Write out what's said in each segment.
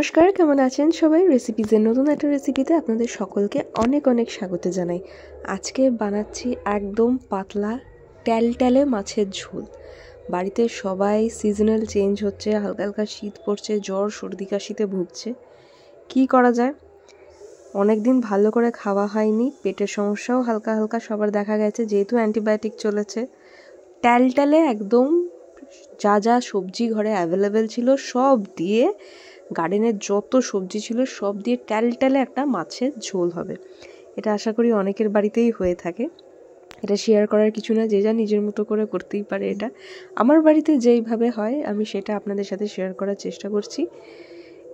নমস্কার, কেমন আছেন সবাই? রেসিপিজের নতুন একটা রেসিপিতে আপনাদের সকলকে অনেক অনেক স্বাগত জানাই। আজকে বানাচ্ছি একদম পাতলা ট্যালট্যালে মাছের ঝোল। বাড়িতে সবাই সিজনাল চেঞ্জ হচ্ছে, হালকা হালকা শীত পড়ছে, জ্বর সর্দি কাশিতে ভুগছে। কি করা যায়? অনেক দিন ভালো করে খাওয়া হয়নি, পেটের সমস্যাও হালকা হালকা সবার দেখা গেছে, যেহেতু অ্যান্টিবায়োটিক চলেছে। ট্যালট্যালে একদম যা যা সবজি ঘরে অ্যাভেলেবেল ছিল সব দিয়ে, গার্ডেনের যত সবজি ছিল সব দিয়ে ট্যালট্যালে একটা মাছের ঝোল হবে। এটা আশা করি অনেকের বাড়িতেই হয়ে থাকে। এটা শেয়ার করার কিছু না, যে যা নিজের মতো করে করতেই পারে। এটা আমার বাড়িতে যেইভাবে হয় আমি সেটা আপনাদের সাথে শেয়ার করার চেষ্টা করছি।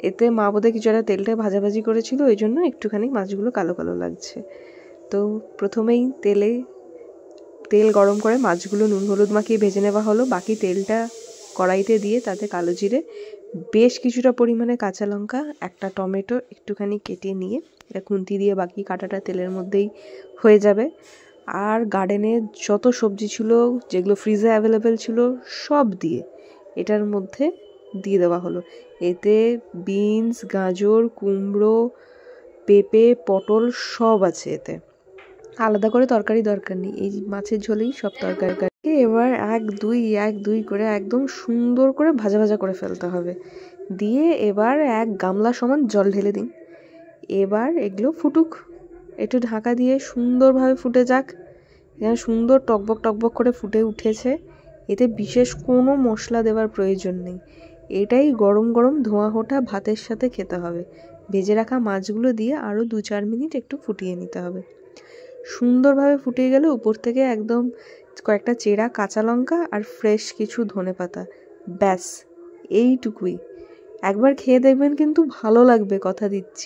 এতে মা বোধহয় কিছু একটা তেলটা ভাজাভাজি করেছিল, ওই জন্য একটুখানি মাছগুলো কালো কালো লাগছে। তো প্রথমেই তেল গরম করে মাছগুলো নুন হলুদ মাখিয়ে ভেজে নেওয়া হলো। বাকি তেলটা কড়াইতে দিয়ে তাতে কালো জিরে, বেশ কিছুটা পরিমাণে কাঁচা লঙ্কা, একটা টমেটো একটুখানি কেটে নিয়ে এটা খুন্তি দিয়ে বাকি কাটাটা তেলের মধ্যেই হয়ে যাবে। আর গার্ডেনে যত সবজি ছিল, যেগুলো ফ্রিজে অ্যাভেলেবেল ছিল, সব দিয়ে এটার মধ্যে দিয়ে দেওয়া হলো। এতে বিনস, গাজর, কুমড়ো, পেঁপে, পটল সব আছে। এতে আলাদা করে তরকারি দরকার নেই, এই মাছের ঝোলেই সব তরকারি। এবার এক দুই করে একদম সুন্দর করে ভাজা ভাজা করে ফেলতে হবে। দিয়ে এবার এক গামলা সমান জল ঢেলে দিন। এবার এগুলো ফুটুক, একটু ঢাকা দিয়ে সুন্দরভাবে ফুটে যাক। এখানে সুন্দর টকবক টকবক করে ফুটে উঠেছে। এতে বিশেষ কোনো মশলা দেওয়ার প্রয়োজন নেই। এটাই গরম গরম ধোঁয়া ওঠা ভাতের সাথে খেতে হবে। ভেজে রাখা মাছগুলো দিয়ে আরও 2-4 মিনিট একটু ফুটিয়ে নিতে হবে। সুন্দরভাবে ফুটে গেলে উপর থেকে একদম কয়েকটা চেরা কাঁচা লঙ্কা আর ফ্রেশ কিছু ধনেপাতা, ব্যাস এইটুকুই। একবার খেয়ে দেখবেন, কিন্তু ভালো লাগবে, কথা দিচ্ছি।